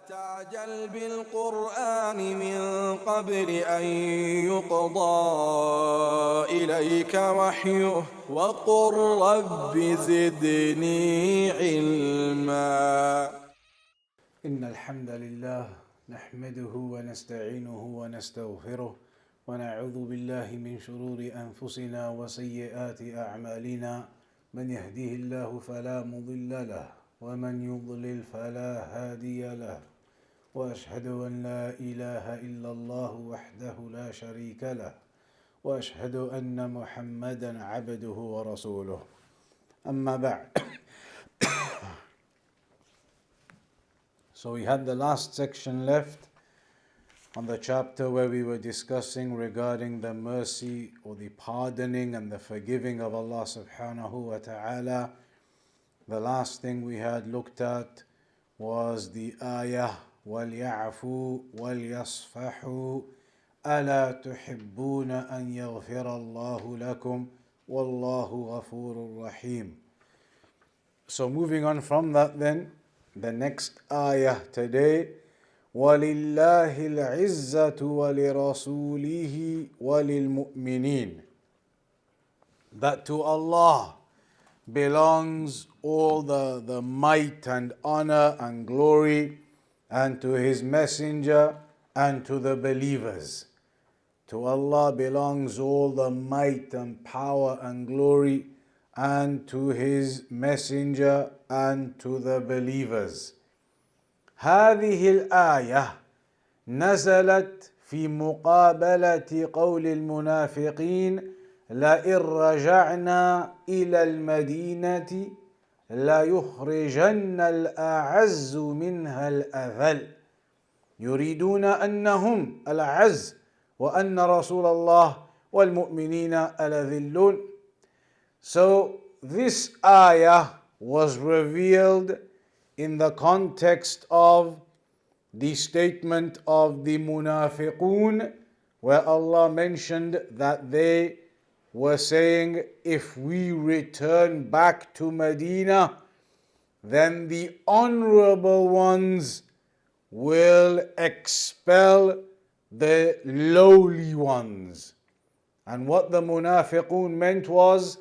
تعجل بالقرآن من قبل أن يقضى إليك وحيه وقل رب زدني علما. إن الحمد لله نحمده ونستعينه ونستغفره ونعوذ بالله من شرور أنفسنا وسيئات أعمالنا. من يهديه الله فلا مضل له ومن يضلل فلا هادي له، وأشهد أن لا إله إلا الله وحده لا شريك له، وأشهد أن محمدا عبده ورسوله. أما بعد. So we had the last section left on the chapter where we were discussing regarding the mercy or the pardoning and the forgiving of Allah subhanahu wa ta'ala. The last thing we had looked at was the ayah وَلْيَعْفُوا وَلْيَصْفَحُوا أَلَا تُحِبُّونَ أَنْ يَغْفِرَ اللَّهُ لَكُمْ وَاللَّهُ غَفُورٌ رَحِيمٌ. So moving on from that then, the next ayah today, وَلِلَّهِ الْعِزَّةُ وَلِرَسُولِهِ وَلِلْمُؤْمِنِينَ. That to Allah belongs all the might and honor and glory, and to His Messenger and to the believers. To Allah belongs all the might and power and glory, and to His Messenger and to the believers. هذه الآية نزلت في مقابلة قول المنافقين لئن رجعنا إلى المدينة ليخرجن الأعز منها الأذل يريدون أنهم الأعز وأن رسول الله والمؤمنين الأذلون. So this ayah was revealed in the context of the statement of the munafiqun, where Allah mentioned that they were saying, if we return back to Medina, then the honorable ones will expel the lowly ones. And what the munafiqun meant was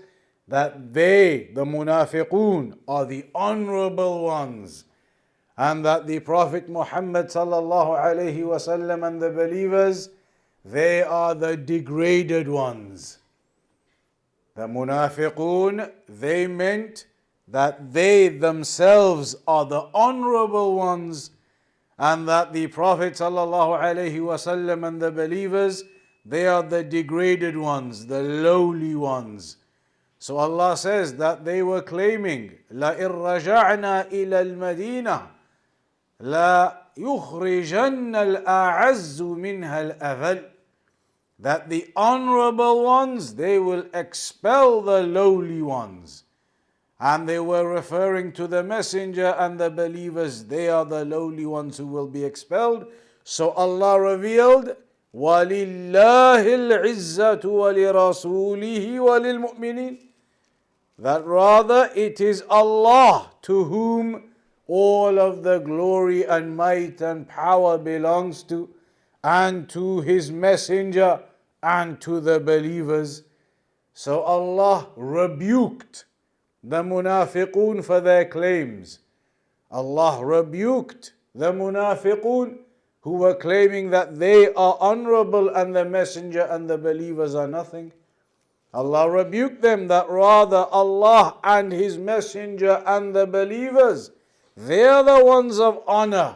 that they, the munafiqun, are the honorable ones, and that the Prophet Muhammad sallallahu alaihi wasallam and the believers, they are the degraded ones. The munafiqun, they meant that they themselves are the honorable ones, and that the Prophet sallallahu alaihi wasallam and the believers, they are the degraded ones, the lowly ones. So Allah says that they were claiming, لَإِن رَجَعْنَا إِلَى الْمَدِينَةِ لَا يُخْرِجَنَّ الْأَعَزُّ مِنْهَا الْأَذَلُّ. That the honorable ones, they will expel the lowly ones. And they were referring to the messenger and the believers, they are the lowly ones who will be expelled. So Allah revealed, وَلِلَّهِ الْعِزَّةُ وَلِرَسُولِهِ وَلِلْمُؤْمِنِينَ. That rather it is Allah to whom all of the glory and might and power belongs to, and to His Messenger and to the believers. So Allah rebuked the munafiqun for their claims. Allah rebuked the munafiqun who were claiming that they are honorable and the Messenger and the believers are nothing. Allah rebuked them that rather Allah and His Messenger and the believers, they are the ones of honor.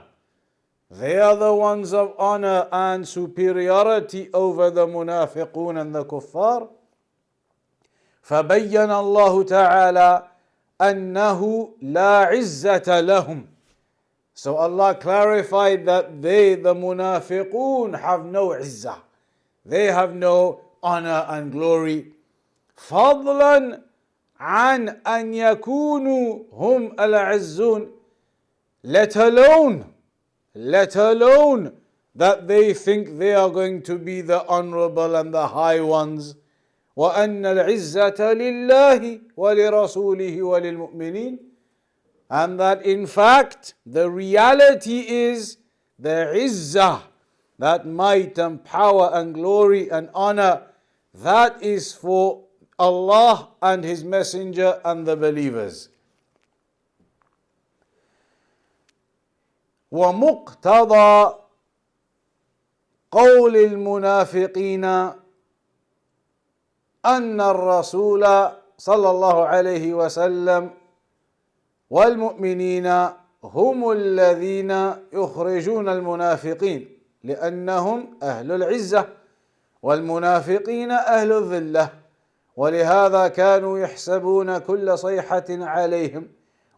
They are the ones of honor and superiority over the munafiqun and the kuffar. فَبَيَّنَ اللَّهُ تَعَالَى أَنَّهُ لَا عِزَّةَ لَهُمْ. So Allah clarified that they, the munafiqun, have no izzah. They have no honor and glory. فَضْلًا عَنْ أَنْ يَكُونُوا هُمْ الْعِزُّونَ. Let alone that they think they are going to be the honorable and the high ones. وَأَنَّ الْعِزَّةَ لِلَّهِ وَلِرَسُولِهِ وَلِلْمُؤْمِنِينَ. and that in fact the reality is the izzah, that might and power and glory and honor, that is for Allah and His Messenger and the believers. ومقتضى قول المنافقين أن الرسول صلى الله عليه وسلم والمؤمنين هم الذين يخرجون المنافقين لأنهم أهل العزة والمنافقين أهل الذلة، ولهذا كانوا يحسبون كل صيحة عليهم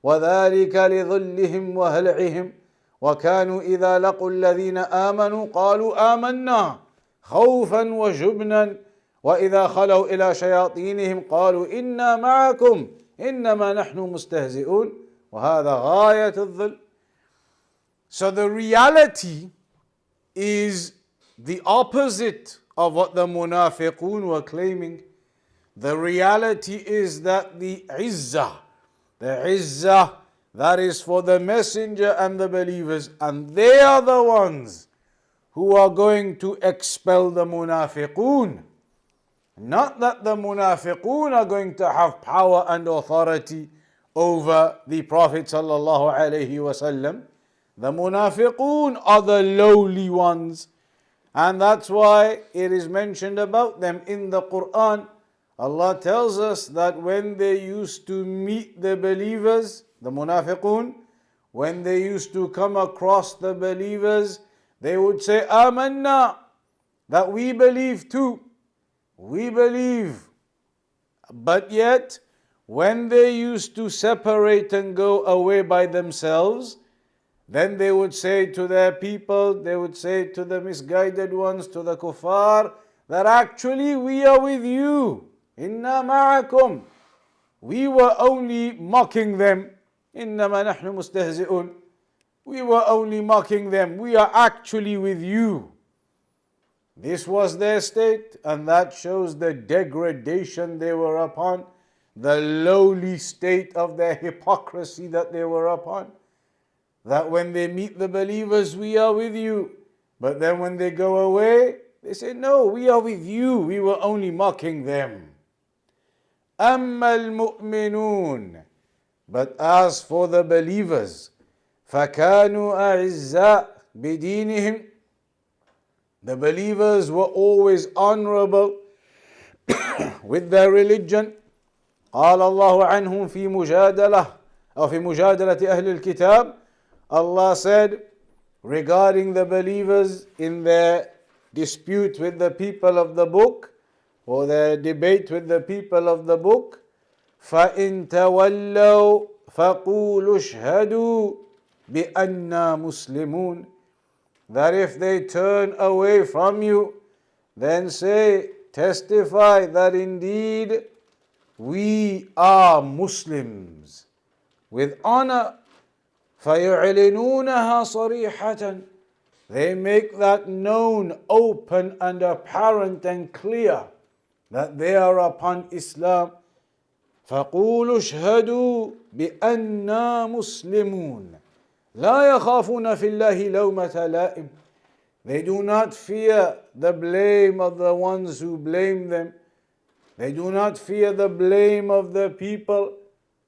وذلك لذلهم وهلعهم، وكانوا إذا لقوا الذين آمنوا قالوا آمنا خوفا وجبنا، وإذا خلوا إلى شياطينهم قالوا إنا معكم إنما نحن مستهزئون، وهذا غاية الذل. So the reality is the opposite of what the munafiqun were claiming. The reality is that the izzah that is for the messenger and the believers, and they are the ones who are going to expel the munafiqun. Not that the munafiqun are going to have power and authority over the Prophet sallallahu alaihi wasallam. The munafiqun are the lowly ones, and that's why it is mentioned about them in the Quran. Allah tells us that when they used to meet the believers, the munafiqun, when they used to come across the believers, they would say, Amanna, that we believe too. We believe. But yet, when they used to separate and go away by themselves, then they would say to their people, they would say to the misguided ones, to the kuffar, that actually we are with you. Inna ma'akum. We were only mocking them. Innama nahnu mustahzi'un. We were only mocking them. We are actually with you. This was their state, and that shows the degradation they were upon, the lowly state of their hypocrisy that they were upon. That when they meet the believers, we are with you. But then when they go away, they say, no, we are with you. We were only mocking them. أَمَّا الْمُؤْمِنُونَ. But as for the believers, فَكَانُوا أَعِزَّاءَ بِدِينِهِمْ. The believers were always honorable with their religion. قال الله عنهم في مجادلة أو في مجادلة أهل الكتاب. Allah said regarding the believers in their dispute with the people of the book, or their debate with the people of the book, فَإِن تَوَلَّوْا فَقُولُوا اشْهَدُوا بِأَنَّا مُسْلِمُونَ. That if they turn away from you, then say, testify that indeed we are Muslims. With honor, فَيُعْلِنُونَهَا صَرِيحَةً. They make that known, open and apparent and clear that they are upon Islam. فَقُولُوا اشْهَدُوا بِأَنَّا مُسْلِمُونَ. لا يخافون في الله لومة لائم. They do not fear the blame of the ones who blame them. They do not fear the blame of the people.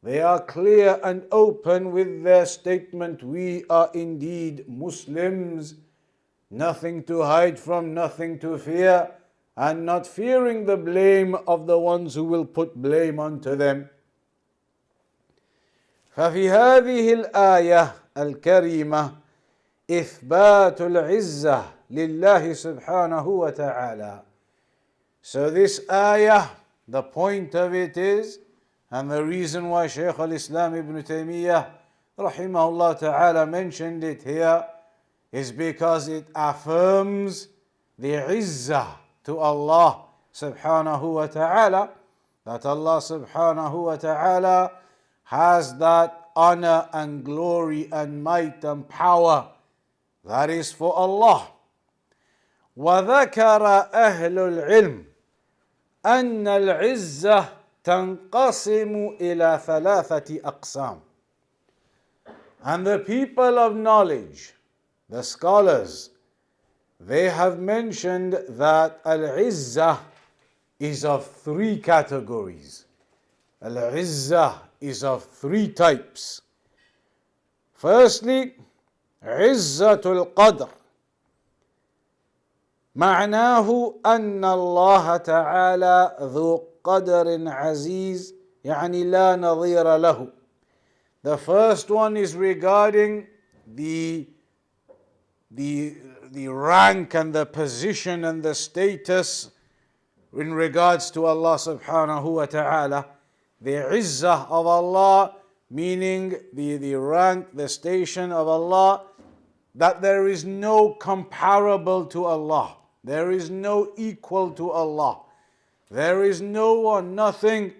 They are clear and open with their statement, we are indeed Muslims. Nothing to hide from, nothing to fear, and not fearing the blame of the ones who will put blame onto them. ففي هذه الآية الكريمة إثبات العزة لله سبحانه وتعالى. So this ayah, the point of it is, and the reason why Shaykh al-Islam ibn Taymiyyah rahimahullah ta'ala mentioned it here, is because it affirms the izzah to Allah subhanahu wa ta'ala, that Allah subhanahu wa ta'ala has that honor and glory and might and power that is for Allah. وذكر أهل العلم أن العزة تنقسم إلى ثلاثة أقسام. And the people of knowledge, the scholars, they have mentioned that Al-Izzah is of three categories. Al-Izzah is of three types. Firstly, Izzatul Qadr. معناه أن الله تعالى ذو قدر عزيز يعني لا نظير له. The first one is regarding the rank and the position and the status in regards to Allah subhanahu wa ta'ala. The izzah of Allah, meaning the rank, the station of Allah, that there is no comparable to Allah. There is no equal to Allah. There is no one, nothing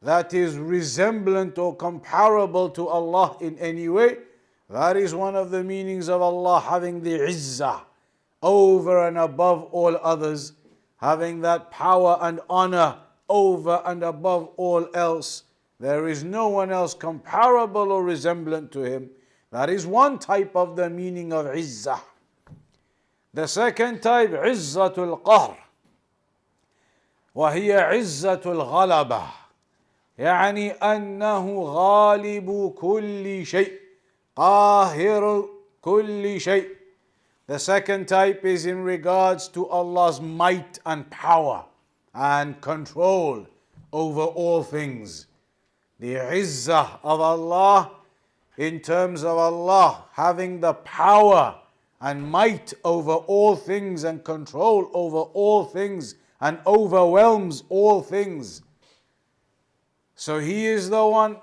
that is resemblant or comparable to Allah in any way. That is one of the meanings of Allah having the izzah over and above all others, having that power and honor over and above all else. There is no one else comparable or resemblant to Him. That is one type of the meaning of izzah. The second type, izzatul qahr. وهي عزة الغلبة يعني أنه غالب كل شيء قاهر كل شيء. The second type is in regards to Allah's might and power and control over all things. The izzah of Allah in terms of Allah having the power and might over all things and control over all things and overwhelms all things. So He is the one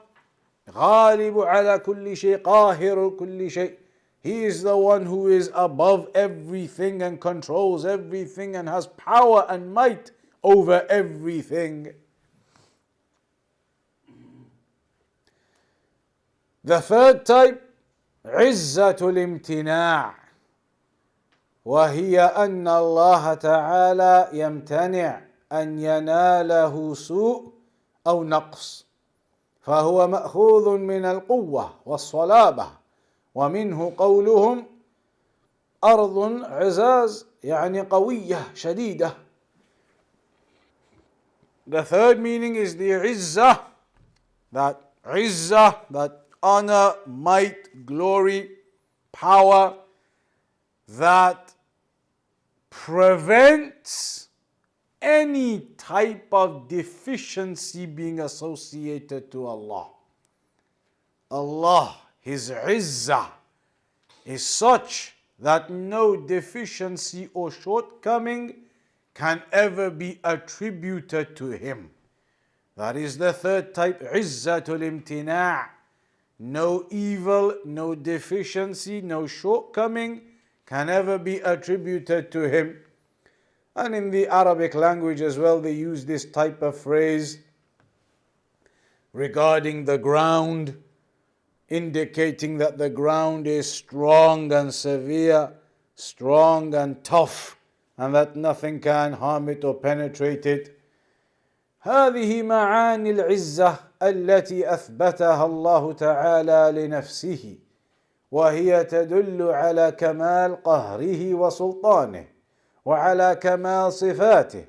غالب على كل شيء قاهر كل شيء. He is the one who is above everything and controls everything and has power and might over everything. The third type, عزة الامتناع. وهي أن الله تعالى يمتنع أن يناله سوء أو نقص، فهو مأخوذ من القوة والصلابة، ومنه قولهم أرض عزاز يعني قوية شديدة. The third meaning is the izzah, that honor, might, glory, power, that prevents any type of deficiency being associated to Allah. Allah, His izzah is such that no deficiency or shortcoming can ever be attributed to Him. That is the third type, izzatul imtina'. No evil, no deficiency, no shortcoming can ever be attributed to Him. And in the Arabic language as well, they use this type of phrase regarding the ground, indicating that the ground is strong and severe, strong and tough, and that nothing can harm it or penetrate it. هذه معاني العزة التي أثبتها الله تعالى لنفسه، وهي تدل على كمال قهره وسلطانه، وعلى كمال صفاته،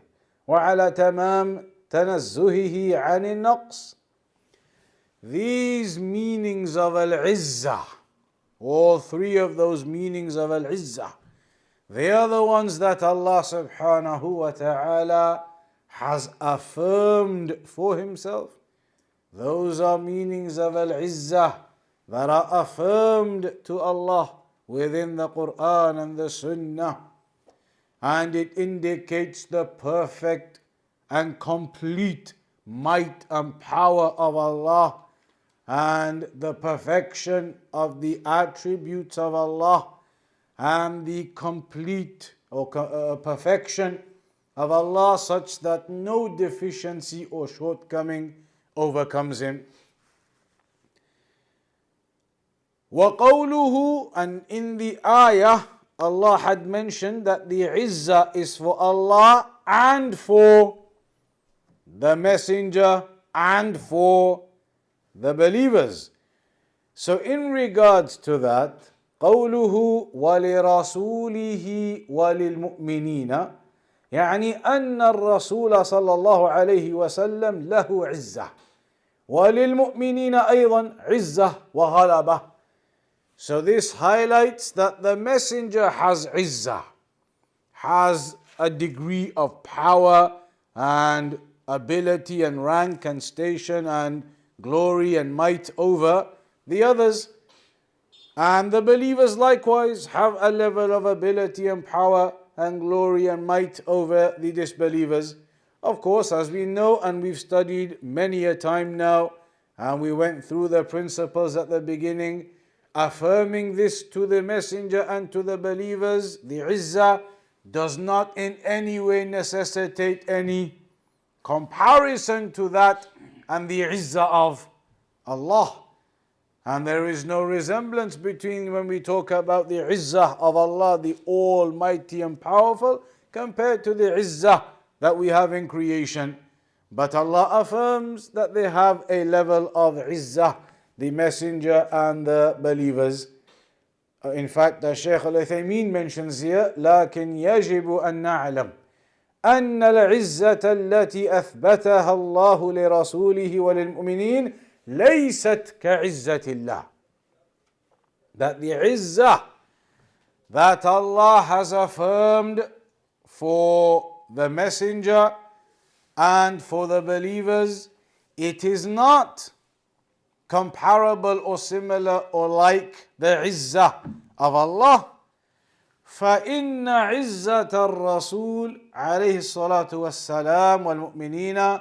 وعلى تمام تنزهه عن النقص. These meanings of al-izzah, all three of those meanings of al-izzah, they are the ones that Allah subhanahu wa ta'ala has affirmed for Himself. Those are meanings of al-izzah that are affirmed to Allah within the Quran and the Sunnah. And it indicates the perfect and complete might and power of Allah and the perfection of the attributes of Allah and the complete perfection of Allah such that no deficiency or shortcoming overcomes Him. وَقَوْلُهُ, and in the ayah Allah had mentioned that the izzah is for Allah and for the messenger and for the believers. So in regards to that, قوله ولرسوله وللمؤمنين يعني أن الرسول صلى الله عليه وسلم له عزة وللمؤمنين أيضا عزة وغلبة. So this highlights that the messenger has izzah, has a degree of power and ability and rank and station and glory and might over the others. And the believers likewise have a level of ability and power and glory and might over the disbelievers. Of course, as we know and we've studied many a time now, and we went through the principles at the beginning, affirming this to the messenger and to the believers, the izzah does not in any way necessitate any comparison to that and the izzah of Allah. And there is no resemblance between when we talk about the izzah of Allah, the Almighty and Powerful, compared to the izzah that we have in creation. But Allah affirms that they have a level of izzah, the messenger and the believers. In fact, the Shaykh Al-34 mentions here, لكن يجب أن نعلم أن العزة التي أثبتها الله لرسوله وللمؤمنين ليست كعزة الله. That the izzah that Allah has affirmed for the messenger and for the believers, it is not comparable or similar or like the izzah of Allah. فإن عزة الرسول عليه الصلاة والسلام والمؤمنين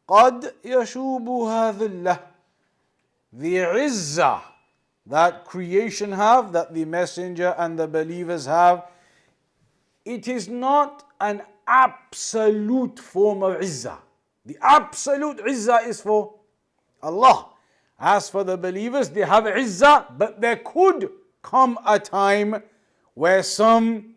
قد يشوبها ذلة. The izzah that creation have, that the messenger and the believers have, it is not an absolute form of izzah. The absolute izzah is for Allah. As for the believers, they have izzah, but there could come a time where some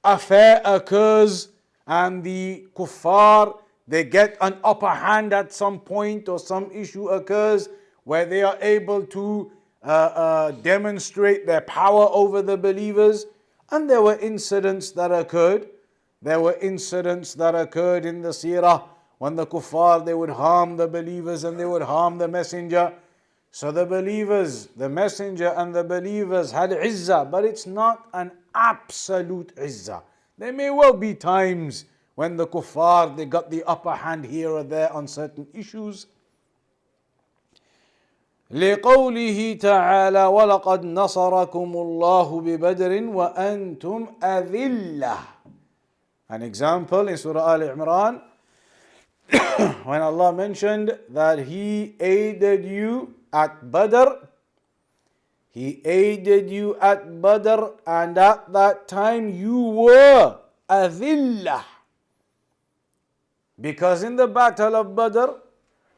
affair occurs and the kuffar, they get an upper hand at some point, or some issue occurs where they are able to demonstrate their power over the believers. And there were incidents that occurred. There were incidents that occurred in the seerah when the kuffar, they would harm the believers and they would harm the messenger. So the believers, the messenger and the believers had izzah, but it's not an absolute izzah. There may well be times when the kuffar, they got the upper hand here or there on certain issues. لقوله تعالى ولقد نصركم الله ببدر وأنتم أذلة. An example in Surah Al-Imran, when Allah mentioned that He aided you at Badr. He aided you at Badr, and at that time you were adillah. Because in the battle of Badr,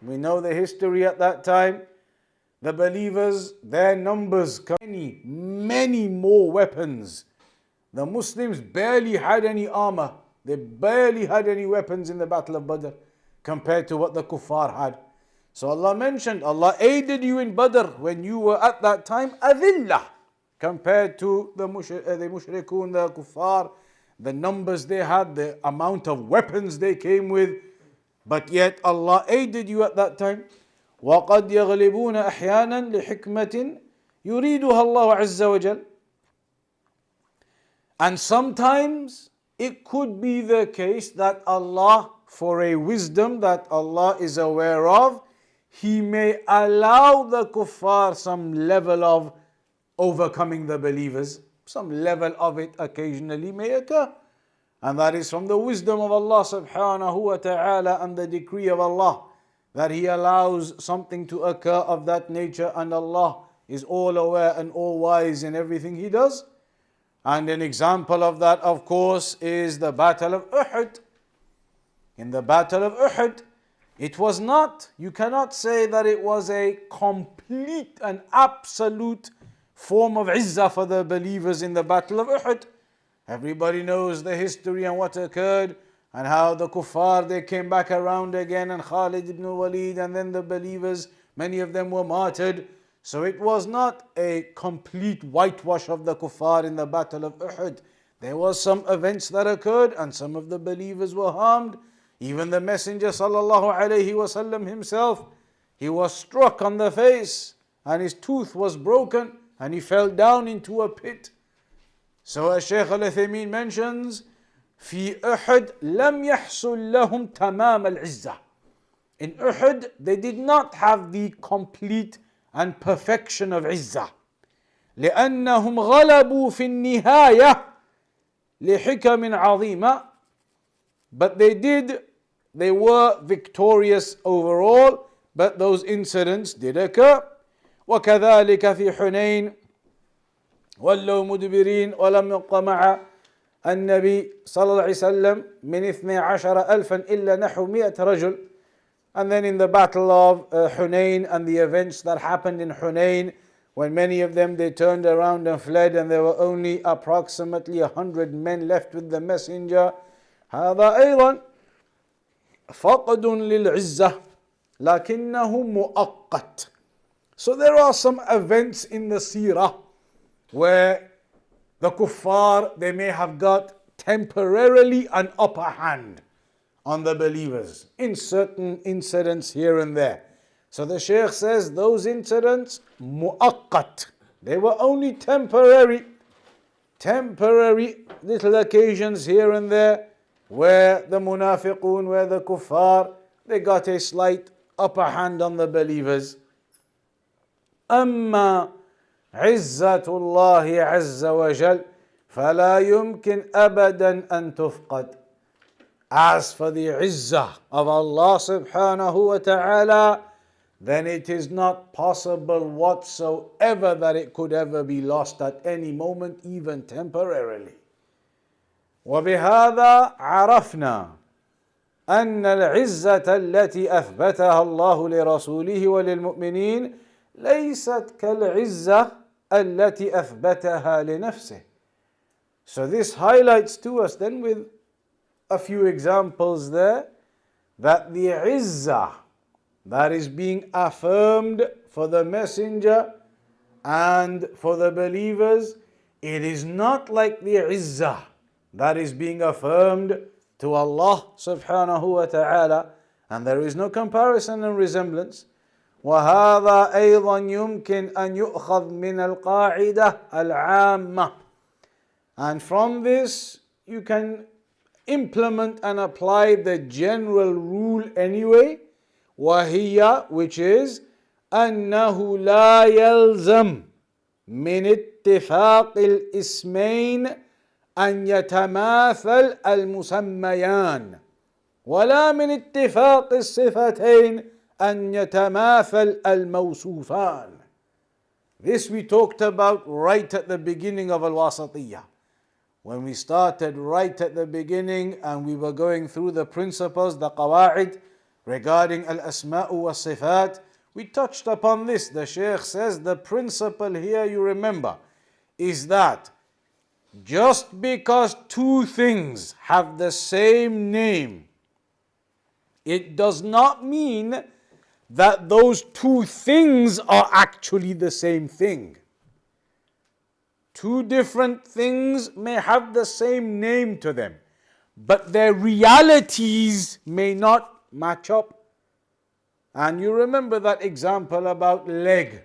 we know the history at that time, the believers, their numbers, many more weapons. The Muslims barely had any armor. They barely had any weapons in the battle of Badr compared to what the kuffar had. So Allah mentioned, Allah aided you in Badr when you were at that time adillah, compared to the mushrikun, the kuffar, the numbers they had, the amount of weapons they came with. But yet Allah aided you at that time. وَقَدْ يَغْلِبُونَ أَحْيَانًا لِحِكْمَةٍ يُرِيدُهَا اللَّهُ عَزَّ وَجَلَّ. And sometimes it could be the case that Allah, for a wisdom that Allah is aware of, He may allow the kuffar some level of overcoming the believers. Some level of it occasionally may occur. And that is from the wisdom of Allah subhanahu wa ta'ala and the decree of Allah, that He allows something to occur of that nature, and Allah is all aware and all wise in everything He does. And an example of that, of course, is the battle of Uhud. In the battle of Uhud, it was not, you cannot say that it was a complete and absolute form of izzah for the believers in the battle of Uhud. Everybody knows the history and what occurred, and how the kuffar, they came back around again, and Khalid ibn Walid, and then the believers, many of them were martyred. So it was not a complete whitewash of the kuffar in the battle of Uhud. There was some events that occurred and some of the believers were harmed. Even the Messenger sallallahu alaihi wasallam himself, he was struck on the face and his tooth was broken and he fell down into a pit. So as Shaykh Al-34 mentions, في أحد لم يحصل لهم تمام العزة. In Uhud, they did not have the complete and perfection of Izzah. لأنهم غلبوا في النهاية لحكم عظيمة. But they were victorious overall, but those incidents did occur. وكذلك في حنين ولوا مدبرين ولم يبق مع النبي صلى الله عليه وسلم من 12,000 إلا نحو 100 رجل. And then in the battle of Hunayn and the events that happened in Hunayn, when many of them they turned around and fled and there were only approximately 100 men left with the messenger. هذا أيضا فقد للعزة لكنه مؤقت. So there are some events in the seerah where the kuffar, they may have got temporarily an upper hand on the believers in certain incidents here and there. So the Shaykh says those incidents, mu'aqqat, they were only temporary little occasions here and there where the munafiqun, where the kuffar, they got a slight upper hand on the believers. أما عزة الله عز وجل فلا يمكن أبدا أن تفقد. As for the izzah of Allah subhanahu wa ta'ala, then it is not possible whatsoever that it could ever be lost at any moment, even temporarily. وبهذا عرفنا أن العزة التي أثبتها الله لرسوله وللمؤمنين ليست كالعزة التي أثبتها لنفسه. So this highlights to us then with a few examples there that the izzah that is being affirmed for the messenger and for the believers, it is not like the izzah that is being affirmed to Allah subhanahu wa ta'ala, and there is no comparison and resemblance. وهذا أيضا يمكن أن يؤخذ من القاعدة العامة. And from this you can implement and apply the general rule anyway, وهي, which is أنه لا يلزم من اتفاق الاسمين أن يتماثل المسميان ولا من اتفاق الصفتين أن يتماثل الموصوفان. This we talked about right at the beginning of Al-Wasitiyyah. When we started right at the beginning and we were going through the principles, the qawa'id regarding al-asma'u wa sifat, we touched upon this. The Shaykh says the principle here, you remember, is that just because two things have the same name, it does not mean that those two things are actually the same thing. Two different things may have the same name to them, but their realities may not match up. And you remember that example about leg.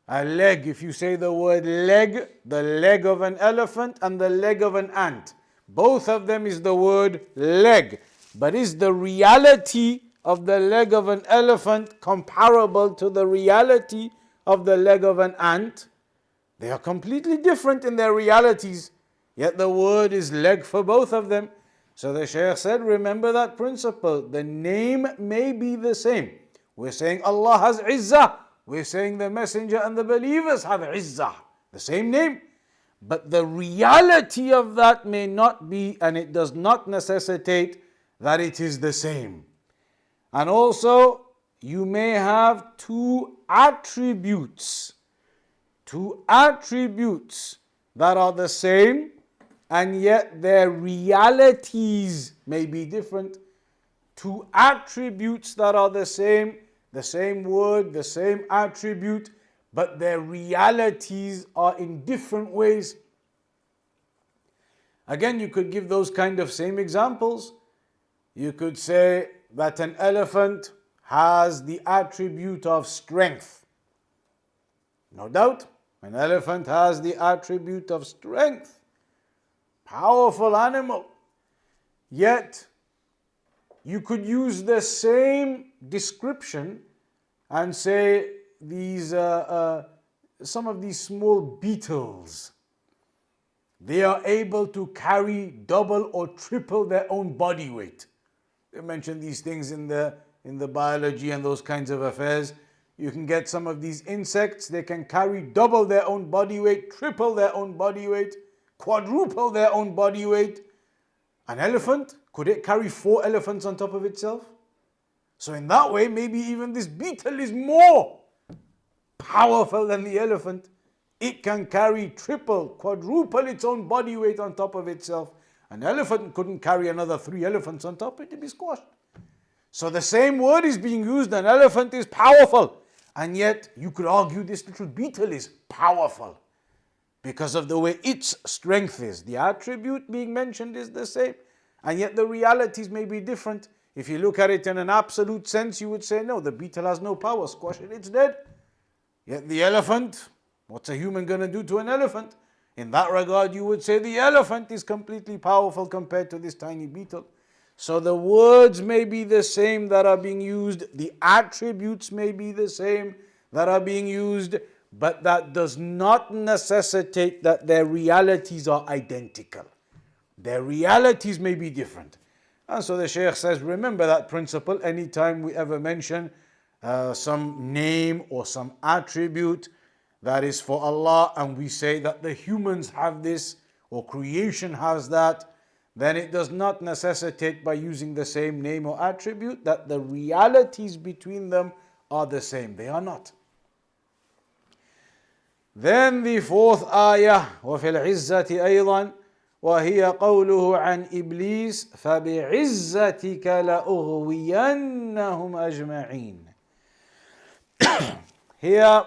A leg, if you say the word leg, the leg of an elephant and the leg of an ant, both of them is the word leg. But is the reality of the leg of an elephant comparable to the reality of the leg of an ant? They are completely different in their realities, yet the word is leg for both of them. So the Shaykh said, remember that principle. The name may be the same. We're saying Allah has izzah. We're saying the messenger and the believers have izzah. The same name. But the reality of that may not be, and it does not necessitate that it is the same. And also, you may have two attributes that are the same, and yet their realities may be different. Two attributes that are the same word, the same attribute, but their realities are in different ways. Again, you could give those kind of same examples. You could say that an elephant has the attribute of strength. No doubt, an elephant has the attribute of strength. Powerful animal. Yet, you could use the same description and say some of these small beetles, they are able to carry double or triple their own body weight. They mention these things in the biology and those kinds of affairs. You can get some of these insects, they can carry double their own body weight, triple their own body weight, quadruple their own body weight. An elephant, could it carry 4 elephants on top of itself? So in that way, maybe even this beetle is more powerful than the elephant. It can carry triple, quadruple its own body weight on top of itself. An elephant couldn't carry another 3 elephants on top, it'd be squashed. So the same word is being used, an elephant is powerful. And yet, you could argue this little beetle is powerful because of the way its strength is. The attribute being mentioned is the same, and yet the realities may be different. If you look at it in an absolute sense, you would say, no, the beetle has no power, squash it, it's dead. Yet the elephant, what's a human going to do to an elephant? In that regard, you would say the elephant is completely powerful compared to this tiny beetle. So the words may be the same that are being used, the attributes may be the same that are being used, but that does not necessitate that their realities are identical. Their realities may be different. And so the Shaykh says, remember that principle anytime we ever mention some name or some attribute that is for Allah, and we say that the humans have this or creation has that, then it does not necessitate by using the same name or attribute that the realities between them are the same. They are not. Then the 4th ayah, وَفِي الْعِزَّةِ أَيْضًا وَهِيَ قَوْلُهُ عَنْ إِبْلِيسَ فَبِعِزَّتِكَ لَأُغْوِيَنَّهُمْ أَجْمَعِينَ. Here,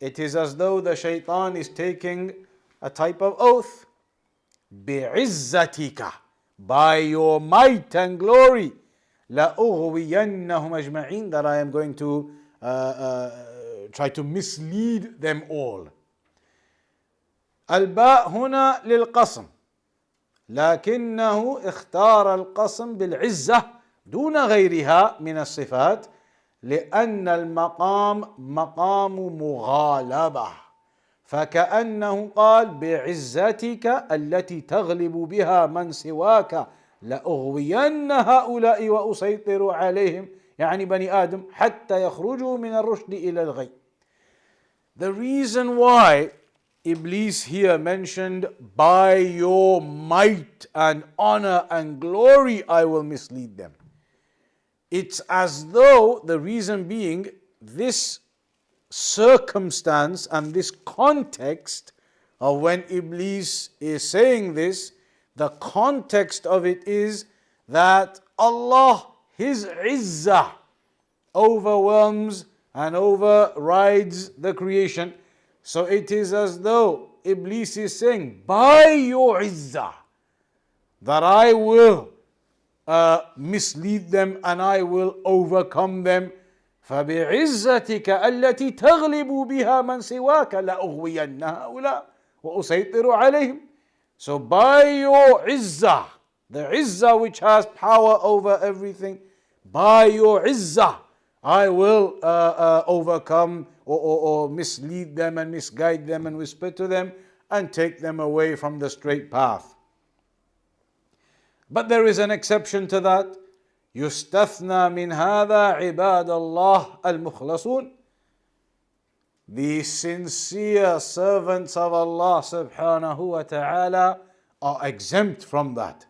it is as though the shaitan is taking a type of oath. بِعِزَّتِكَ, by your might and glory, لَأُغْوِيَنَّهُمْ أَجْمَعِينَ, that I am going to try to mislead them all. الباء هنا للقسم لكنه اختار القسم بالعزة دون غيرها من الصفات لأن المقام مقام مغالبة، فكأنه قال بعزتك التي تغلب بها من سواك لأغوين هؤلاء وأسيطر عليهم، يعني بني آدم حتى يخرجوا من الرشد إلى الغي. The reason why Iblis here mentioned, by your might and honor and glory I will mislead them. It's as though the reason being this circumstance and this context of when Iblis is saying this, the context of it is that Allah, His Izzah, overwhelms and overrides the creation. So it is as though Iblis is saying, by your Izzah, that I will mislead them and I will overcome them. فبعزتك التي تغلب بها من سواك لأغوين هؤلاء وأسيطر عليهم. So by your Izzah, the Izzah which has power over everything, by your Izzah I will overcome or mislead them and misguide them and whisper to them and take them away from the straight path. But there is an exception to that. يستثنى من هذا عباد الله المخلصون. The sincere servants of Allah subhanahu wa ta'ala are exempt from that.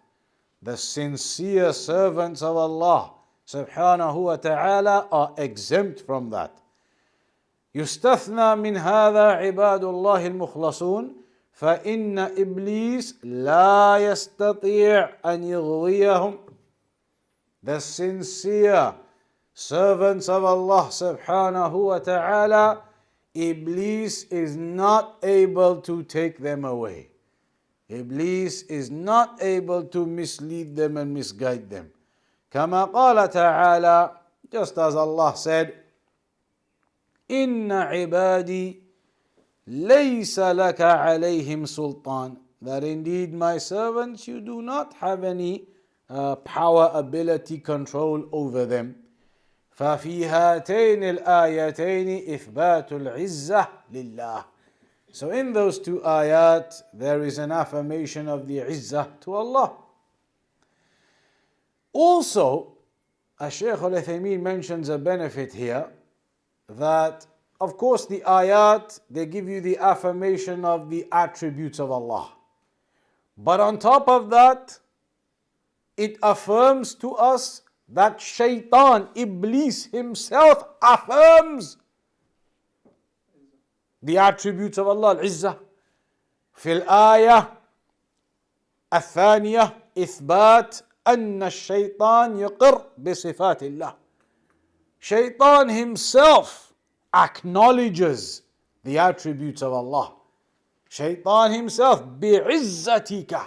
The sincere servants of Allah subhanahu wa ta'ala are exempt from that. يستثنى من هذا عباد الله المخلصون فإن إبليس لا يستطيع أن يغويهم. The sincere servants of Allah subhanahu wa ta'ala, Iblis is not able to take them away. Iblis is not able to mislead them and misguide them. كما قال تعالى, just as Allah said, إن عبادي ليس لك عليهم سلطان, that indeed my servants, you do not have any power, ability, control over them. ففي هاتين الآيتين إثبات العزة لله. So in those two ayat, there is an affirmation of the izzah to Allah. Also, Shaykh Al-Uthaymeen mentions a benefit here, that of course the ayat, they give you the affirmation of the attributes of Allah. But on top of that, it affirms to us that Shaitan, Iblis himself affirms the attributes of Allah, Al-Izzah. في الآية الثانية إثبات أن الشيطان يقر بصفات الله. Shaitan himself acknowledges the attributes of Allah. Shaitan himself, بِعِزَّتِكَ,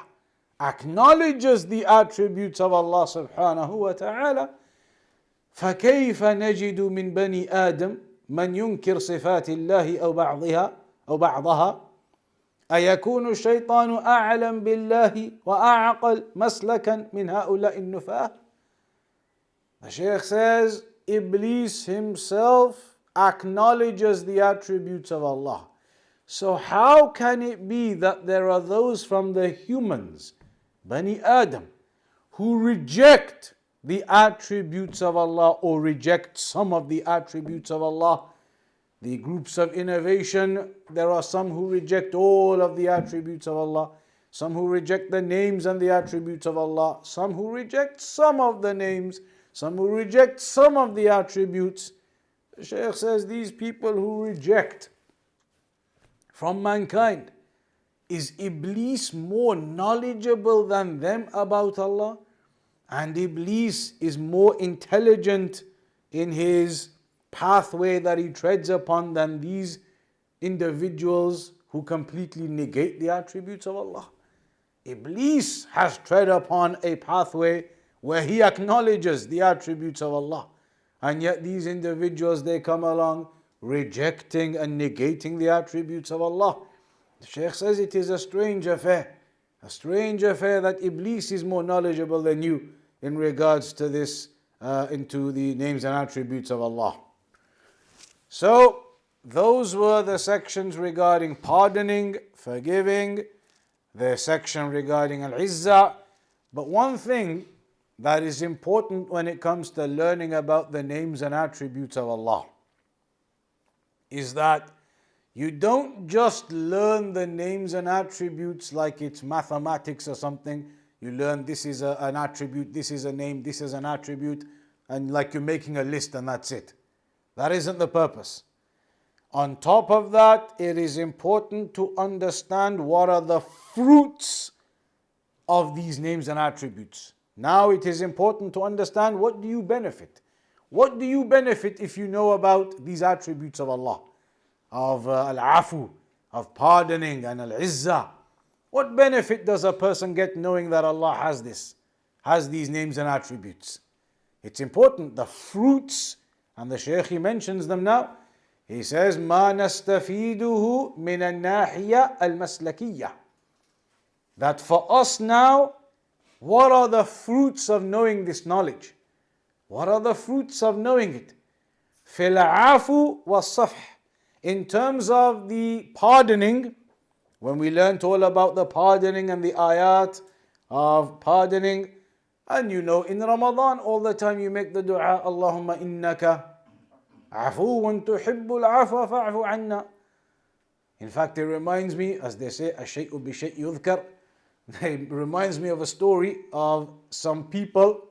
acknowledges the attributes of Allah subhanahu wa ta'ala. فكيف نجد من بني آدم من ينكر صفات الله أو بعضها أيكون الشيطان أعلم بالله وأعقل مسلكا من هؤلاء النفاة. The Shaykh says Iblis himself acknowledges the attributes of Allah. So how can it be that there are those from the humans, Bani Adam, who reject the attributes of Allah or reject some of the attributes of Allah? The groups of innovation, there are some who reject all of the attributes of Allah, some who reject the names and the attributes of Allah, some who reject some of the names, some who reject some of the attributes. The Shaykh says these people who reject from mankind, is Iblis more knowledgeable than them about Allah? And Iblis is more intelligent in his pathway that he treads upon than these individuals who completely negate the attributes of Allah. Iblis has tread upon a pathway where he acknowledges the attributes of Allah, and yet these individuals, they come along rejecting and negating the attributes of Allah. The Shaykh says it is a strange affair that Iblis is more knowledgeable than you in regards to this, into the names and attributes of Allah. So, those were the sections regarding pardoning, forgiving, the section regarding Al-Izzah. But one thing that is important when it comes to learning about the names and attributes of Allah is that you don't just learn the names and attributes like it's mathematics or something. You learn this is an attribute, this is a name, this is an attribute, and like you're making a list and that's it. That isn't the purpose. On top of that, it is important to understand what are the fruits of these names and attributes. Now it is important to understand, what do you benefit? What do you benefit if you know about these attributes of Allah? Of Al-Afu, of pardoning and Al-Izzah. What benefit does a person get knowing that Allah has these names and attributes? It's important, the fruits, and the Shaykh, he mentions them now. He says, مَا نَسْتَفِيدُهُ مِنَ النَّاحِيَةِ الْمَسْلَكِيَّةِ. That for us now, what are the fruits of knowing this knowledge? What are the fruits of knowing it? فِي الْعَافُ وَالصَّفْحِ. In terms of the pardoning, when we learnt all about the pardoning and the ayat of pardoning, and you know in Ramadan all the time you make the dua, Allahumma innaka afuun tuhibbul afwa fa'fu anna. In fact, it reminds me, as they say, ash-shay'u bi-shay' yudhkar. It reminds me of a story of some people.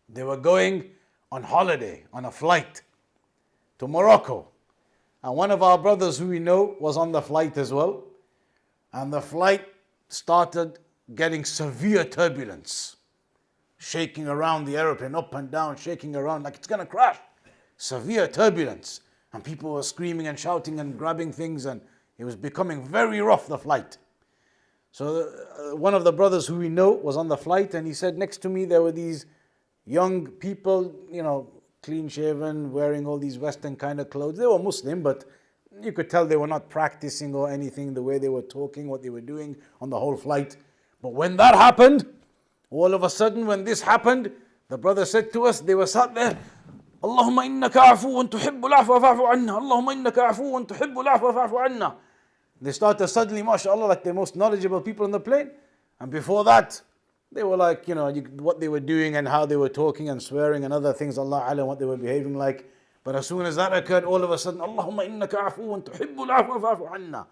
They were going on holiday, on a flight to Morocco. And one of our brothers who we know was on the flight as well. And the flight started getting severe turbulence. Shaking around the aeroplane, up and down, shaking around like it's going to crash. Severe turbulence. And people were screaming and shouting and grabbing things, and it was becoming very rough, the flight. So one of the brothers who we know was on the flight, and he said, next to me there were these young people, clean shaven, wearing all these Western kind of clothes. They were Muslim, but you could tell they were not practicing or anything, the way they were talking, what they were doing on the whole flight. But when that happened, all of a sudden when this happened, the brother said to us, they were sat there, Allahumma innaka afuun tuhibbul afwa fa'fu anna. Allahumma innaka afuun tuhibbul afwa fa'fu anna. They started suddenly, mashallah, like the most knowledgeable people on the plane. And before that, they were like, what they were doing and how they were talking and swearing and other things, Allah alam, what they were behaving like. But as soon as that occurred, all of a sudden, Allahumma innaka afuun tuhibbul afwa fa'fu anna.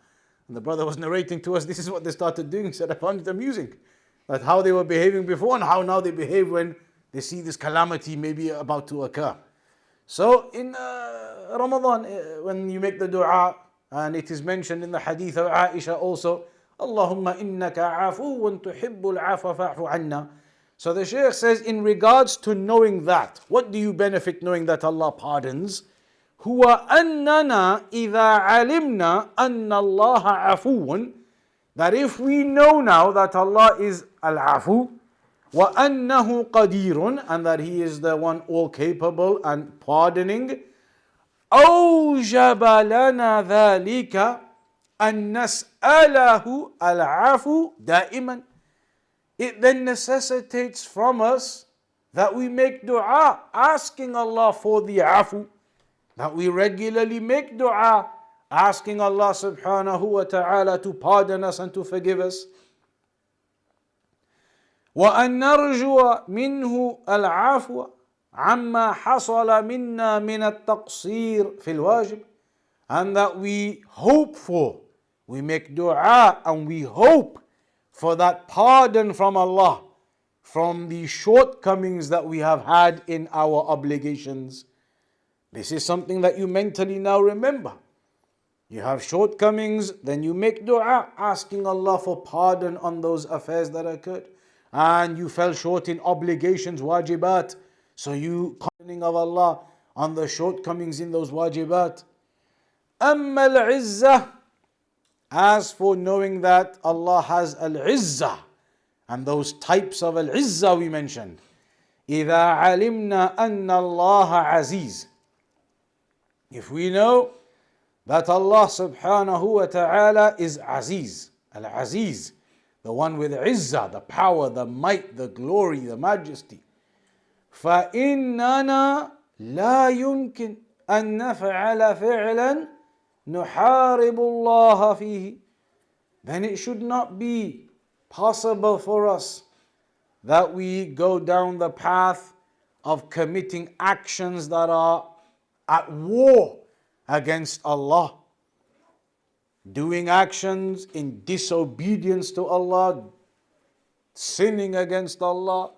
And the brother was narrating to us, this is what they started doing. He said, I found it amusing. That how they were behaving before and how now they behave when they see this calamity maybe about to occur. So in Ramadan, when you make the dua, and it is mentioned in the hadith of Aisha also, Allahumma innaka afuun tuhibbul afwa fa'fu anna. So the Shaykh says, in regards to knowing that, what do you benefit knowing that Allah pardons? Huwa annana idha alimna anna Allah afuun. That if we know now that Allah is al-afu, wa annahu qadirun, and that He is the one all capable and pardoning, أوجب لنا ذلك أن نسأله العفو دائما. It then necessitates from us that we make dua asking Allah for the afu, that we regularly make dua asking Allah subhanahu wa ta'ala to pardon us and to forgive us. وأن نرجو منه العفو عما حصل منا من التقصير في الواجب, and that we hope for, we make dua and we hope for that pardon from Allah from the shortcomings that we have had in our obligations. This is something that you mentally now remember. You have shortcomings, then you make dua asking Allah for pardon on those affairs that occurred. And you fell short in obligations, wajibat. So you calling of Allah on the shortcomings in those wajibat. Amma al-izzah. As for knowing that Allah has al-izzah, and those types of al-izzah we mentioned. إِذَا عَلِمْنَا أَنَّ اللَّهَ عَزِيزٌ. If we know that Allah subhanahu wa ta'ala is Aziz, Al-Aziz, the one with izzah, the power, the might, the glory, the majesty. فَإِنَّنَا لَا يُمْكِنْ أَن نَفْعَلَ فِعْلًا نُحَارِبُ اللَّهَ فِيهِ. Then it should not be possible for us that we go down the path of committing actions that are at war against Allah. Doing actions in disobedience to Allah, sinning against Allah,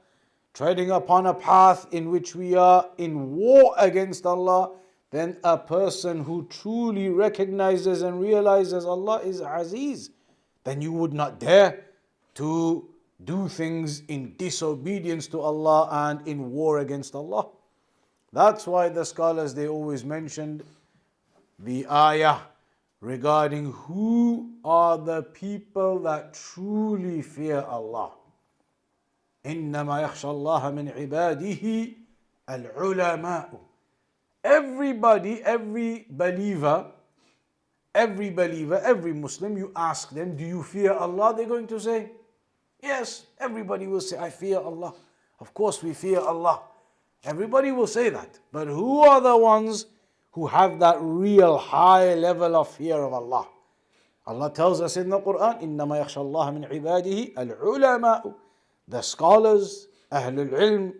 treading upon a path in which we are in war against Allah, then a person who truly recognizes and realizes Allah is Aziz, then you would not dare to do things in disobedience to Allah and in war against Allah. That's why the scholars, they always mentioned the ayah regarding who are the people that truly fear Allah. إِنَّمَا يَخْشَى اللَّهَ مِنْ عِبَادِهِ الْعُلَمَاءُ. Everybody, every believer, every Muslim, you ask them, do you fear Allah? They're going to say, yes. Everybody will say, I fear Allah. Of course we fear Allah. Everybody will say that. But who are the ones who have that real high level of fear of Allah? Allah tells us in the Quran, إِنَّمَا يَخْشَى اللَّهَ مِنْ عِبَادِهِ الْعُلَمَاءُ. The scholars, Ahlul Ilm,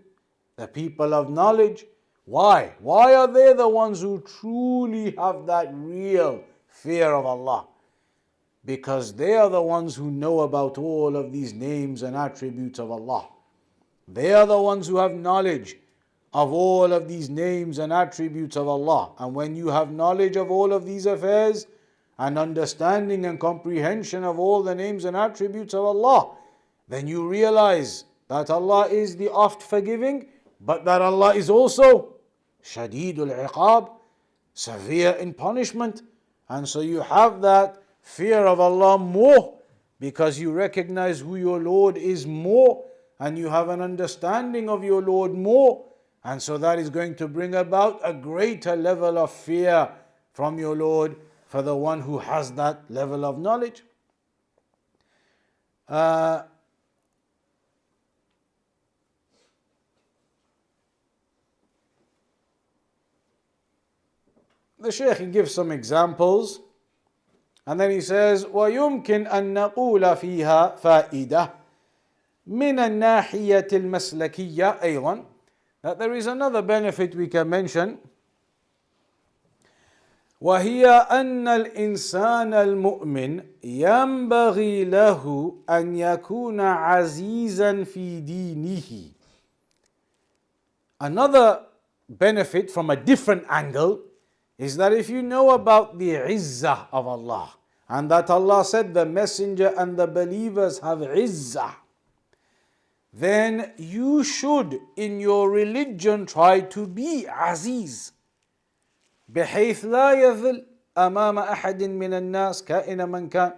the people of knowledge. Why? Why are they the ones who truly have that real fear of Allah? Because they are the ones who know about all of these names and attributes of Allah. They are the ones who have knowledge of all of these names and attributes of Allah. And when you have knowledge of all of these affairs and understanding and comprehension of all the names and attributes of Allah, then you realize that Allah is the oft forgiving, but that Allah is also Shadidul Iqab, severe in punishment. And so you have that fear of Allah more because you recognize who your Lord is more and you have an understanding of your Lord more. And so that is going to bring about a greater level of fear from your Lord for the one who has that level of knowledge. The Shaykh gives some examples and then he says ويمكن أن نقول فيها فائدة من الناحية المسلكية أيضا, that there is another benefit we can mention, وهي أن الإنسان المؤمن ينبغي له أن يكون عزيزا في دينه. Another benefit from a different angle is that if you know about the izzah of Allah, and that Allah said the messenger and the believers have izzah, then you should in your religion try to be aziz, بحيث لا يذل أمام أحد من الناس كائن من كان,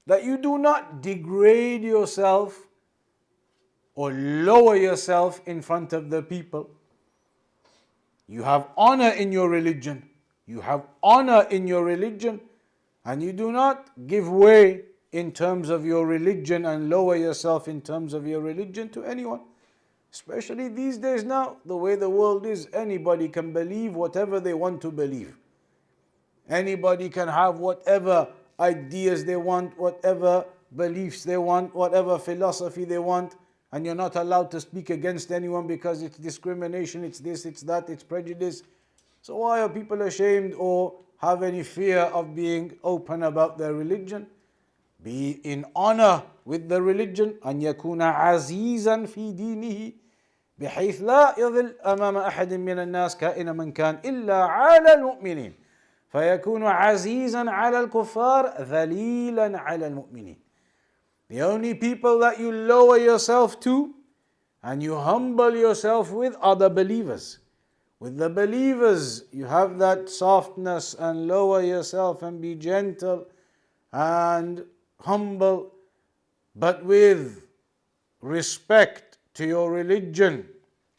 that you do not degrade yourself or lower yourself in front of the people. You have honor in your religion. You have honor in your religion, and you do not give way in terms of your religion and lower yourself in terms of your religion to anyone. Especially these days now, the way the world is, anybody can believe whatever they want to believe. Anybody can have whatever ideas they want, whatever beliefs they want, whatever philosophy they want, and you're not allowed to speak against anyone because it's discrimination, it's this, it's that, it's prejudice. So why are people ashamed or have any fear of being open about their religion? Be in honor with the religion. أن يكون عزيزا في دينه بحيث لا يضل أمام أحد من الناس كائن من كان إلا على المؤمنين فيكون عزيزا على الكفار ذليلا على المؤمنين. The only people that you lower yourself to and you humble yourself with are the believers. With the believers, you have that softness and lower yourself and be gentle and humble, but with respect to your religion.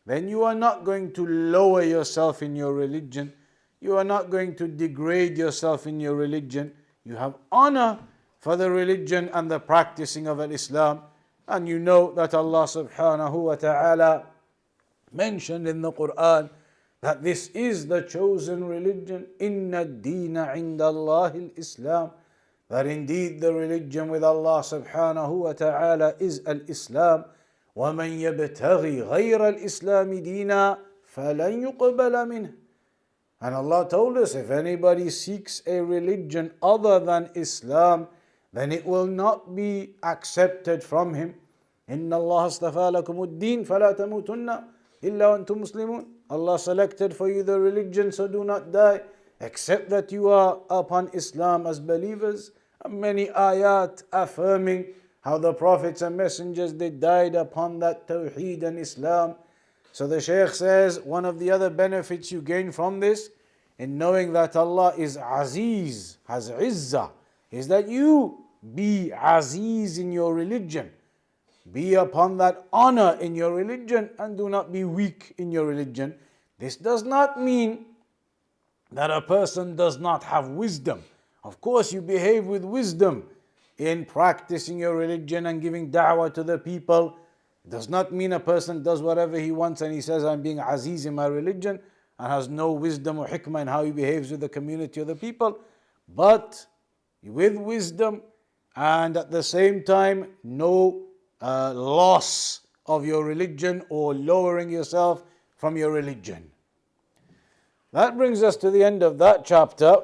Then you are not going to lower yourself in your religion. You are not going to degrade yourself in your religion. You have honor for the religion and the practicing of Islam. And you know that Allah subhanahu wa ta'ala mentioned in the Quran that this is the chosen religion. Inna ad-deena inda Allahi al-Islam. That indeed the religion with Allah subhanahu wa ta'ala is al-Islam. وَمَنْ يَبْتَغِي غَيْرَ الْإِسْلَامِ دِينًا فَلَنْ يُقْبَلَ مِنْهُ. And Allah told us, if anybody seeks a religion other than Islam, then it will not be accepted from him. إِنَّ اللَّهَ اصْطَفَى لَكُمُ الدِّينَ فَلَا تَمُوتُنَّ إِلَّا وَأَنْتُمْ مُسْلِمُونَ. Allah selected for you the religion, so do not die, except that you are upon Islam as believers. And many ayat affirming how the prophets and messengers, they died upon that Tawheed and Islam. So the Shaykh says, one of the other benefits you gain from this, in knowing that Allah is Aziz, has Izzah, is that you be Aziz in your religion. Be upon that honor in your religion and do not be weak in your religion. This does not mean that a person does not have wisdom. Of course, you behave with wisdom in practicing your religion and giving da'wah to the people. It does not mean a person does whatever he wants and he says, I'm being Aziz in my religion, and has no wisdom or hikmah in how he behaves with the community or the people. But with wisdom and at the same time, no loss of your religion or lowering yourself from your religion. That brings us to the end of that chapter.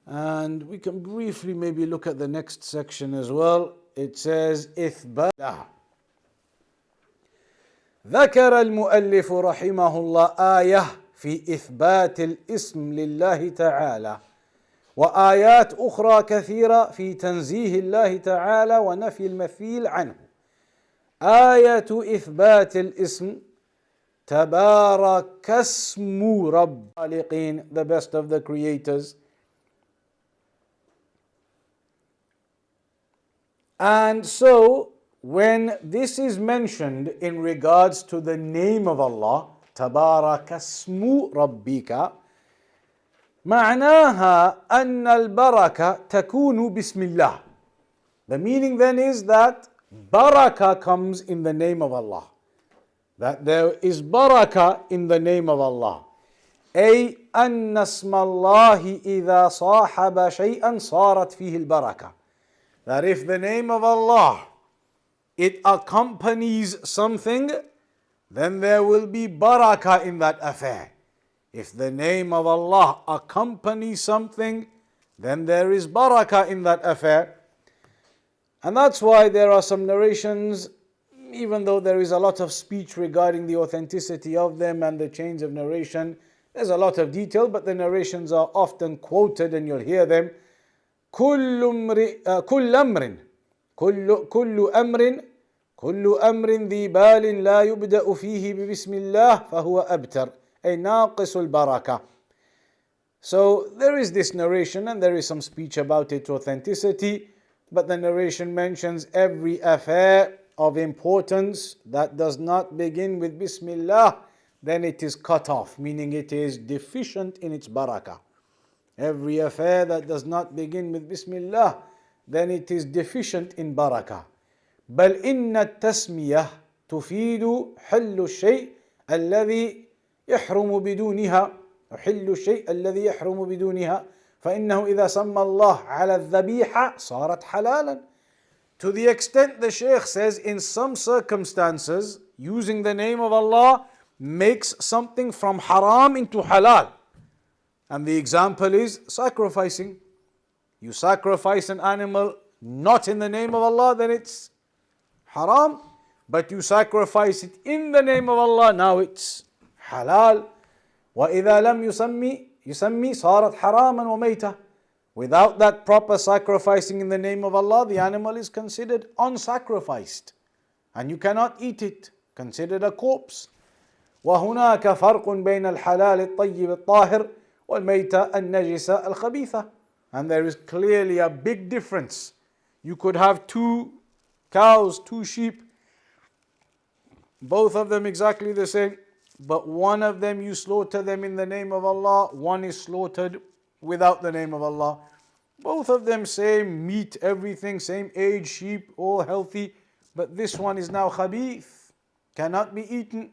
And we can briefly maybe look at the next section as well. It says, إثبات. ذكر المؤلف رحمه الله آية في إثبات الاسم لله تعالى وآيات أخرى كثيرة في تنزيه الله تعالى ونفي المثيل عنه. آية إثبات الاسم تبارك اسم رب الخالقين, the best of the creators. And so, when this is mentioned in regards to the name of Allah, تبارك اسم ربك, معناها أن البركة تكون بسم الله. The meaning then is that barakah comes in the name of Allah. That there is barakah in the name of Allah. أي أن اسم الله إذا صاحب شيئا صارت فيه البركة. That if the name of Allah, it accompanies something, then there will be barakah in that affair. If the name of Allah accompanies something, then there is barakah in that affair. And that's why there are some narrations, even though there is a lot of speech regarding the authenticity of them and the chains of narration, there's a lot of detail, but the narrations are often quoted and you'll hear them. كل أمر ذي بال لا يبدأ فيه ببسم الله فهو أبتر أي ناقص البركة. So there is this narration and there is some speech about its authenticity, but the narration mentions every affair of importance that does not begin with Bismillah, then it is cut off, meaning it is deficient in its barakah. Every affair that does not begin with Bismillah, then it is deficient in barakah. بل إن التسمية تفيد حل الشيء الذي يحرم بدونها حل الشيء الذي يحرم بدونها فإنه إذا سمى الله على الذبيحة صارت حلالا. To the extent the Shaykh says, in some circumstances, using the name of Allah makes something from haram into halal. And the example is sacrificing. You sacrifice an animal not in the name of Allah, then it's haram. But you sacrifice it in the name of Allah, now it's halal. وَإِذَا لَمْ يُسَمِّي صَارَتْ حَرَامًا وَمَيْتًا. Without that proper sacrificing in the name of Allah, the animal is considered unsacrificed. And you cannot eat it, considered a corpse. وَهُنَاكَ فَرْقٌ بَيْنَ الْحَلَالِ الطَّيِّبِ الطَّاهِرِ وَالْمَيْتَةِ النَّجِسَةِ الْخَبِيثَةِ. And there is clearly a big difference. You could have 2 cows, 2 sheep, both of them exactly the same, but one of them you slaughter them in the name of Allah, one is slaughtered without the name of Allah. Both of them same meat, everything, same age, sheep, all healthy, but this one is now khabith, cannot be eaten,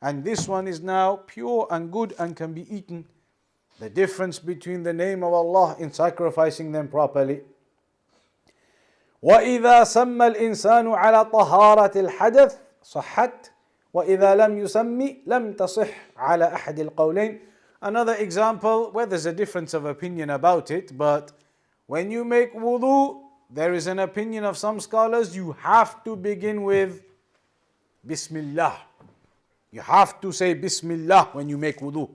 and this one is now pure and good and can be eaten. The difference between the name of Allah in sacrificing them properly. وَإِذَا سَمَّ الْإِنسَانُ عَلَى طَهَارَةِ الْحَدَثِ صَحَّتْ وَإِذَا لَمْ يُسَمِّ لَمْ تَصِحْ عَلَى أَحَدِ الْقَوْلَيْنِ. Another example where there's a difference of opinion about it, but when you make wudu, there is an opinion of some scholars, you have to begin with Bismillah. You have to say Bismillah when you make wudu.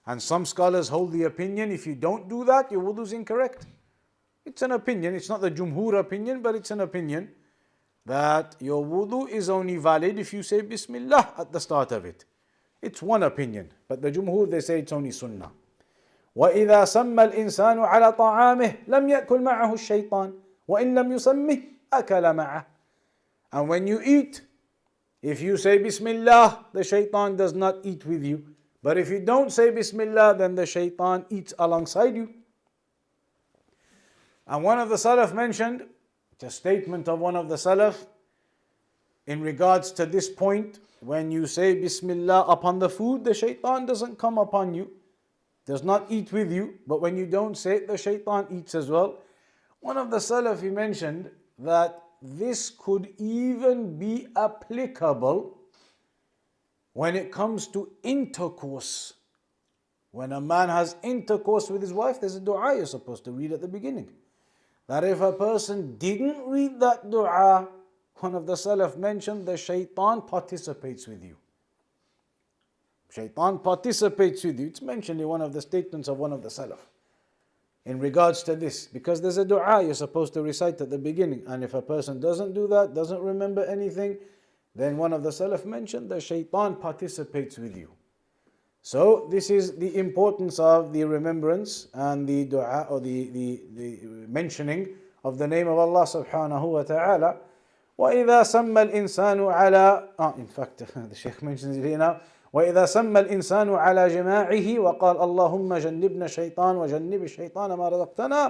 And some scholars hold the opinion, if you don't do that, your wudu is incorrect. It's an opinion, it's not the Jumhur opinion, but it's an opinion that your wudu is only valid if you say Bismillah at the start of it. It's one opinion, but the Jumhur, they say it's only Sunnah. وَإِذَا سَمَّ الْإِنسَانُ عَلَى طَعَامِهِ لَمْ يَأْكُلْ مَعَهُ الشَّيْطَانِ وَإِنْ لَمْ يُسَمِّهِ أَكَلَ مَعَهُ. And when you eat, if you say Bismillah, the shaitan does not eat with you. But if you don't say Bismillah, then the shaitan eats alongside you. And one of the Salaf mentioned, it's a statement of one of the Salaf, in regards to this point, when you say Bismillah upon the food, the shaitan doesn't come upon you, does not eat with you, but when you don't say it, the shaitan eats as well. One of the Salaf, he mentioned that this could even be applicable when it comes to intercourse. When a man has intercourse with his wife, there's a dua you're supposed to read at the beginning. That if a person didn't read that dua, one of the Salaf mentioned, the shaitan participates with you. Shaitan participates with you. It's mentioned in one of the statements of one of the Salaf in regards to this, because there's a dua you're supposed to recite at the beginning, and if a person doesn't do that, doesn't remember anything, then one of the Salaf mentioned the shaitan participates with you. So this is the importance of the remembrance and the dua, or the mentioning of the name of Allah subhanahu wa ta'ala. وَإِذَا سَمَّ الْإِنسَانُ عَلَى in fact the Shaykh mentions it here now. وَإِذَا سَمَّ الْإِنسَانُ عَلَى جِمَاعِهِ وَقَالَ اللَّهُمَّ جَنِّبْنَا الشَّيْطَانَ وَجَنِّبِ الشَّيْطَانَ مَا رَزَقْتَنَا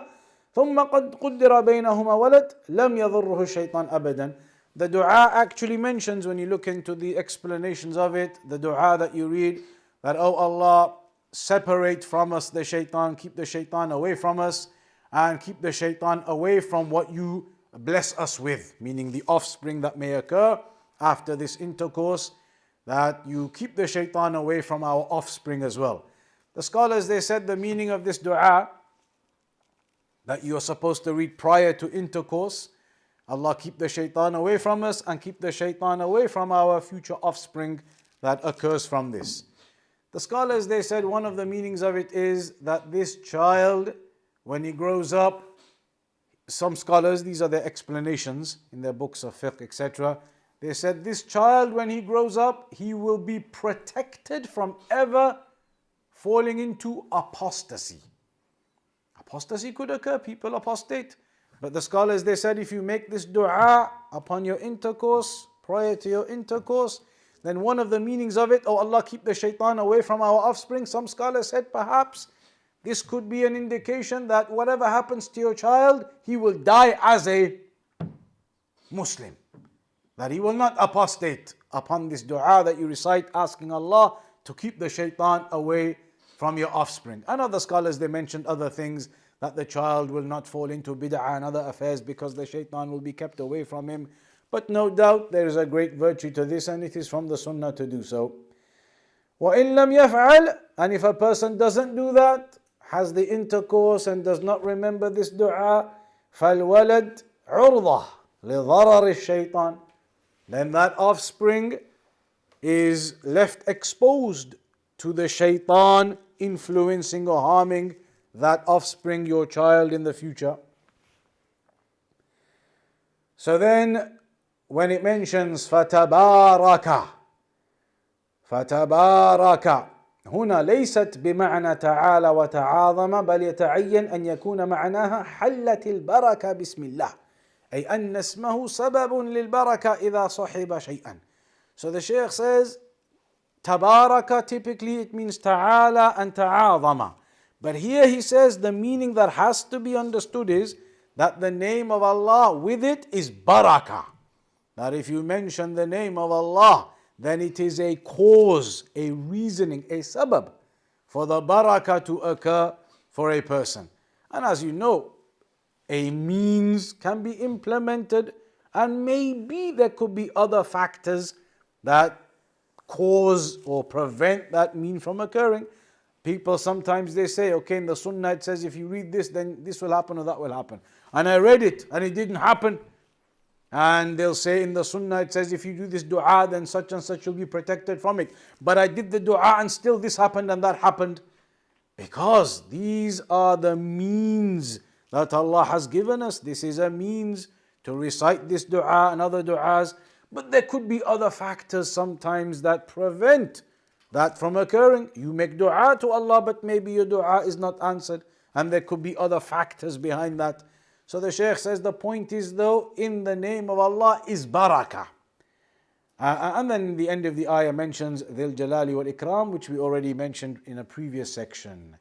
ثُمَّ قَدْ قُدِّرَ بَيْنَهُمَا وَلَدْ لَمْ يَضُرُّهُ الشَّيْطَانُ أَبَدًا. The dua actually mentions, when you look into the explanations of it, the dua that you read, that, oh Allah, separate from us the shaitan, keep the shaitan away from us, and keep the shaitan away from what you bless us with, meaning the offspring that may occur after this intercourse, that you keep the shaitan away from our offspring as well. The scholars, they said the meaning of this dua that you are supposed to read prior to intercourse, Allah keep the shaitan away from us and keep the shaitan away from our future offspring that occurs from this. The scholars, they said one of the meanings of it is that this child, when he grows up, some scholars, these are their explanations in their books of fiqh, etc. They said this child, when he grows up, he will be protected from ever falling into apostasy. Apostasy could occur, people apostate. But the scholars, they said if you make this dua upon your intercourse, prior to your intercourse, then one of the meanings of it, oh Allah, keep the shaitan away from our offspring. Some scholars said perhaps this could be an indication that whatever happens to your child, he will die as a Muslim. That he will not apostate upon this dua that you recite, asking Allah to keep the shaitan away from your offspring. And other scholars, they mentioned other things, that the child will not fall into bid'ah and other affairs because the shaitan will be kept away from him. But no doubt there is a great virtue to this, and it is from the sunnah to do so. وَإِن لَمْ يَفْعَلْ, and if a person doesn't do that, has the intercourse and does not remember this dua, فَالْوَلَدْ عُرْضَةٌ لِضَرَرِ الشَّيْطَانِ, then that offspring is left exposed to the shaitan influencing or harming that offspring, your child, in the future. So then, when it mentions فَتَبَارَكَ هنا ليست بمعنى تعالى وتعاظم، بل يتعين أن يكون معناها حلت البركة بسم الله، أي أن اسمه سبب للبركة إذا صحب شيئا. So the Shaykh says تبارك, typically it means تعالى and تعاظم. But here he says the meaning that has to be understood is that the name of Allah with it is barakah. That if you mention the name of Allah, then it is a cause, a reasoning, a sabab for the barakah to occur for a person. And as you know, a means can be implemented, and maybe there could be other factors that cause or prevent that mean from occurring. People sometimes they say, okay, in the sunnah it says if you read this, then this will happen or that will happen. And I read it and it didn't happen. And they'll say in the sunnah it says if you do this dua, then such and such will be protected from it. But I did the dua and still this happened and that happened. Because these are the means that Allah has given us. This is a means to recite this dua and other duas. But there could be other factors sometimes that prevent that from occurring. You make dua to Allah, but maybe your dua is not answered, and there could be other factors behind that. So the Shaykh says the point is, though, in the name of Allah is barakah. And then the end of the ayah mentions Dhil Jalali wal Ikram, which we already mentioned in a previous section.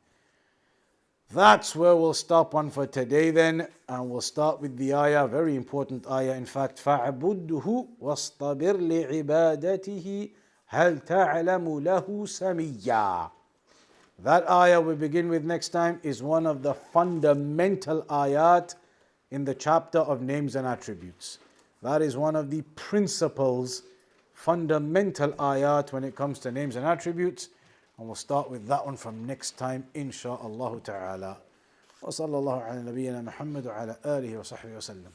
That's where we'll stop on for today then, and we'll start with the ayah, very important ayah in fact. فَاعْبُدْهُ وَاصْطَبِرْ لِعِبَادَتِهِ هَلْ تَعْلَمُ لَهُ سَمِيًّا. That ayah we begin with next time is one of the fundamental ayat in the chapter of names and attributes. That is one of the principles, fundamental ayat when it comes to names and attributes. And we'll start with that one from next time, insha'Allah ta'ala. Wa sallallahu ala nabiyyina Muhammad wa ala alihi wa sahbihi wa sallam.